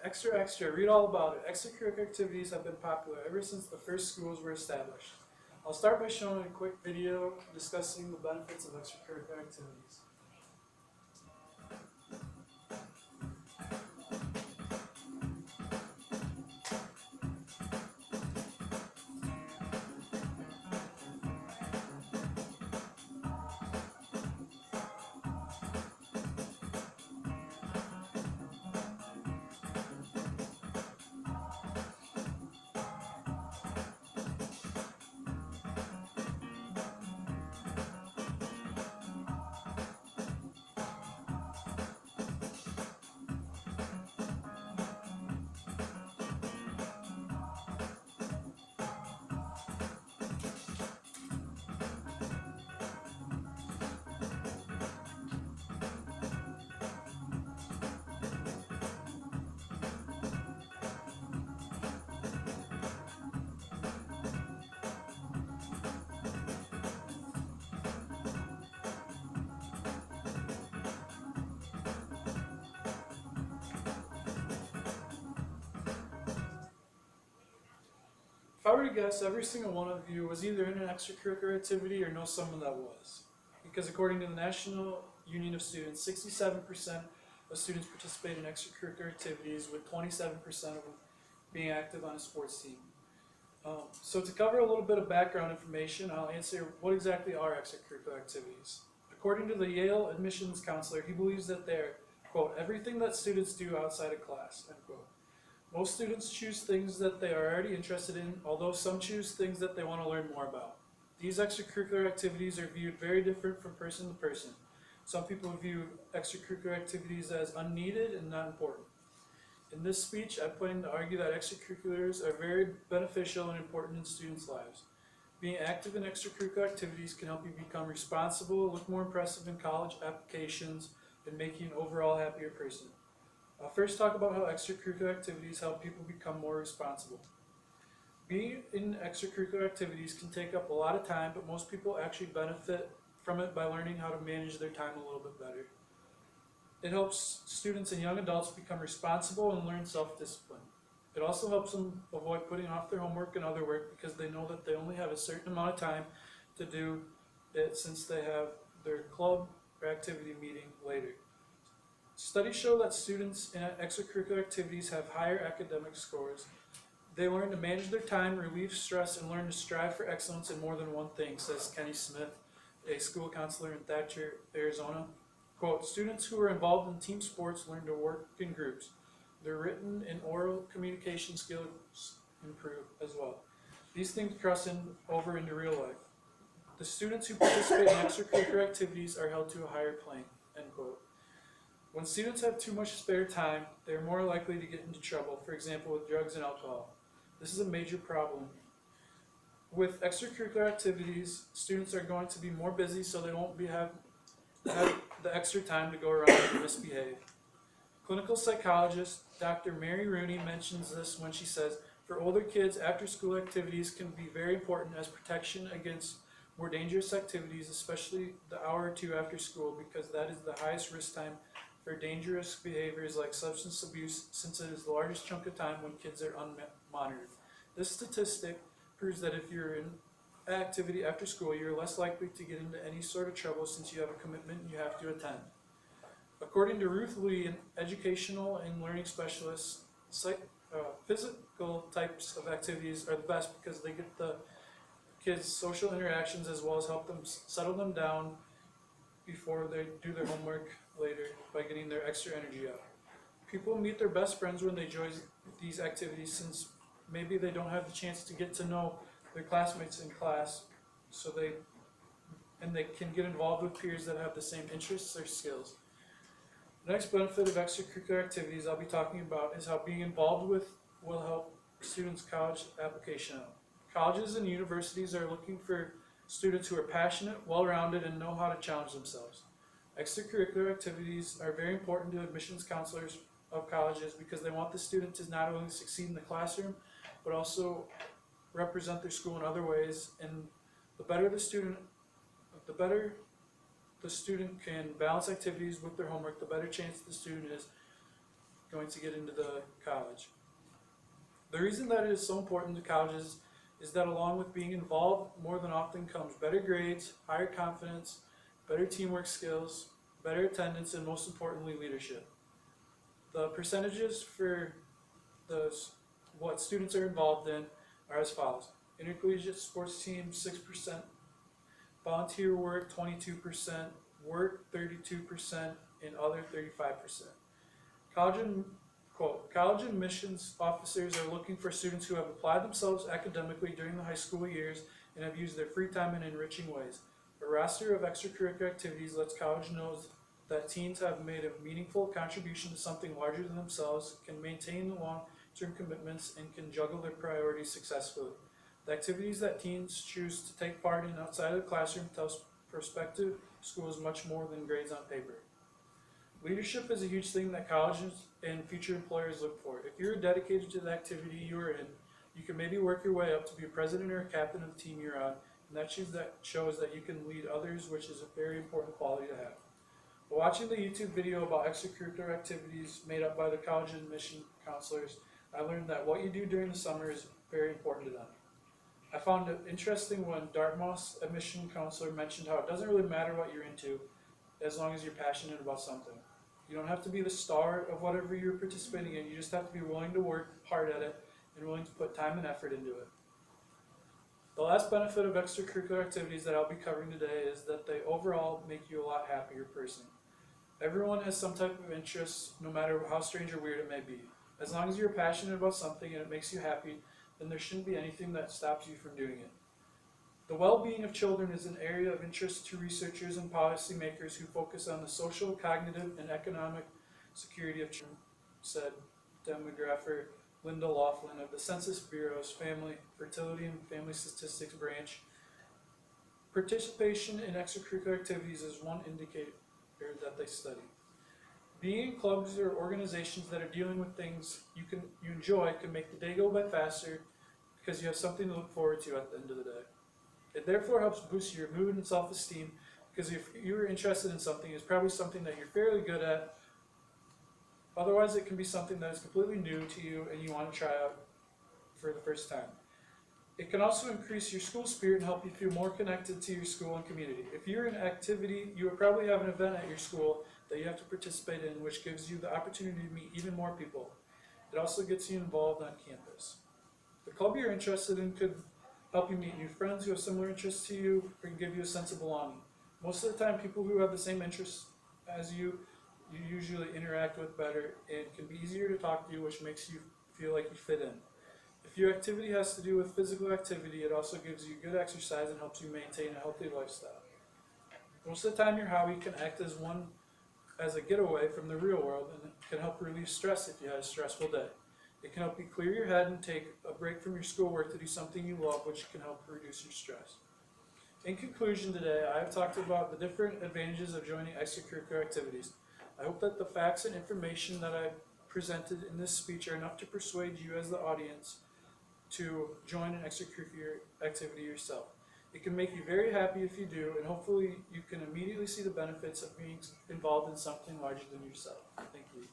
Extra, extra, read all about it. Extracurricular activities have been popular ever since the first schools were established. I'll start by showing a quick video discussing the benefits of extracurricular activities. If I were to guess, every single one of you was either in an extracurricular activity or know someone that was. Because according to the National Union of Students, 67% of students participate in extracurricular activities, with 27% of them being active on a sports team. So to cover a little bit of background information, I'll answer what exactly are extracurricular activities. According to the Yale admissions counselor, he believes that they're, quote, everything that students do outside of class, end quote. Most students choose things that they are already interested in, although some choose things that they want to learn more about. These extracurricular activities are viewed very different from person to person. Some people view extracurricular activities as unneeded and not important. In this speech, I plan to argue that extracurriculars are very beneficial and important in students' lives. Being active in extracurricular activities can help you become responsible, look more impressive in college applications, and make you an overall happier person. I'll first talk about how extracurricular activities help people become more responsible. Being in extracurricular activities can take up a lot of time, but most people actually benefit from it by learning how to manage their time a little bit better. It helps students and young adults become responsible and learn self-discipline. It also helps them avoid putting off their homework and other work because they know that they only have a certain amount of time to do it since they have their club or activity meeting later. Studies show that students in extracurricular activities have higher academic scores. They learn to manage their time, relieve stress, and learn to strive for excellence in more than one thing, says Kenny Smith, a school counselor in Thatcher, Arizona. Quote, students who are involved in team sports learn to work in groups. Their written and oral communication skills improve as well. These things cross over into real life. The students who participate in extracurricular activities are held to a higher plane, end quote. When students have too much spare time, they are more likely to get into trouble, for example, with drugs and alcohol. This is a major problem. With extracurricular activities, students are going to be more busy, so they won't have the extra time to go around and misbehave. Clinical psychologist Dr. Mary Rooney mentions this when she says, for older kids, after-school activities can be very important as protection against more dangerous activities, especially the hour or two after school, because that is the highest risk time for dangerous behaviors like substance abuse, since it is the largest chunk of time when kids are unmonitored. This statistic proves that if you're in activity after school, you're less likely to get into any sort of trouble since you have a commitment you have to attend. According to Ruth Lee, an educational and learning specialist, physical types of activities are the best because they get the kids' social interactions as well as help them settle them down before they do their homework later by getting their extra energy out. People meet their best friends when they join these activities, since maybe they don't have the chance to get to know their classmates in class, so they can get involved with peers that have the same interests or skills. The next benefit of extracurricular activities I'll be talking about is how being involved with will help students' college application out. Colleges and universities are looking for students who are passionate, well-rounded, and know how to challenge themselves. Extracurricular activities are very important to admissions counselors of colleges because they want the student to not only succeed in the classroom, but also represent their school in other ways. And the better the student can balance activities with their homework, the better chance the student is going to get into the college. The reason that it is so important to colleges is that along with being involved, more than often comes better grades, higher confidence, better teamwork skills, better attendance, and most importantly, leadership. The percentages for what students are involved in are as follows. Intercollegiate sports team, 6%, volunteer work, 22%, work, 32%, and other, 35%. College and, quote, college admissions officers are looking for students who have applied themselves academically during the high school years and have used their free time in enriching ways. A roster of extracurricular activities lets college know that teens have made a meaningful contribution to something larger than themselves, can maintain long-term commitments, and can juggle their priorities successfully. The activities that teens choose to take part in outside of the classroom tells prospective schools much more than grades on paper. Leadership is a huge thing that colleges and future employers look for. If you're dedicated to the activity you are in, you can maybe work your way up to be a president or a captain of the team you're on, and that shows that you can lead others, which is a very important quality to have. While watching the YouTube video about extracurricular activities made up by the college admission counselors, I learned that what you do during the summer is very important to them. I found it interesting when Dartmouth's admission counselor mentioned how it doesn't really matter what you're into as long as you're passionate about something. You don't have to be the star of whatever you're participating in, you just have to be willing to work hard at it and willing to put time and effort into it. The last benefit of extracurricular activities that I'll be covering today is that they overall make you a lot happier person. Everyone has some type of interest, no matter how strange or weird it may be. As long as you're passionate about something and it makes you happy, then there shouldn't be anything that stops you from doing it. The well-being of children is an area of interest to researchers and policymakers who focus on the social, cognitive, and economic security of children, said demographer Linda Laughlin of the Census Bureau's Family, Fertility, and Family Statistics Branch. Participation in extracurricular activities is one indicator that they study. Being in clubs or organizations that are dealing with things you enjoy can make the day go by faster because you have something to look forward to at the end of the day. It therefore helps boost your mood and self-esteem because if you're interested in something, it's probably something that you're fairly good at. Otherwise, it can be something that is completely new to you and you want to try out for the first time. It can also increase your school spirit and help you feel more connected to your school and community. If you're in an activity, you will probably have an event at your school that you have to participate in, which gives you the opportunity to meet even more people. It also gets you involved on campus. The club you're interested in could help you meet new friends who have similar interests to you, or can give you a sense of belonging. Most of the time, people who have the same interests as you usually interact with better and can be easier to talk to you, which makes you feel like you fit in. If your activity has to do with physical activity, it also gives you good exercise and helps you maintain a healthy lifestyle. Most of the time, your hobby can act as a getaway from the real world, and it can help relieve stress if you had a stressful day. It can help you clear your head and take a break from your schoolwork to do something you love, which can help reduce your stress. In conclusion today, I have talked about the different advantages of joining extracurricular activities. I hope that the facts and information that I presented in this speech are enough to persuade you as the audience to join an extracurricular activity yourself. It can make you very happy if you do, and hopefully you can immediately see the benefits of being involved in something larger than yourself. Thank you.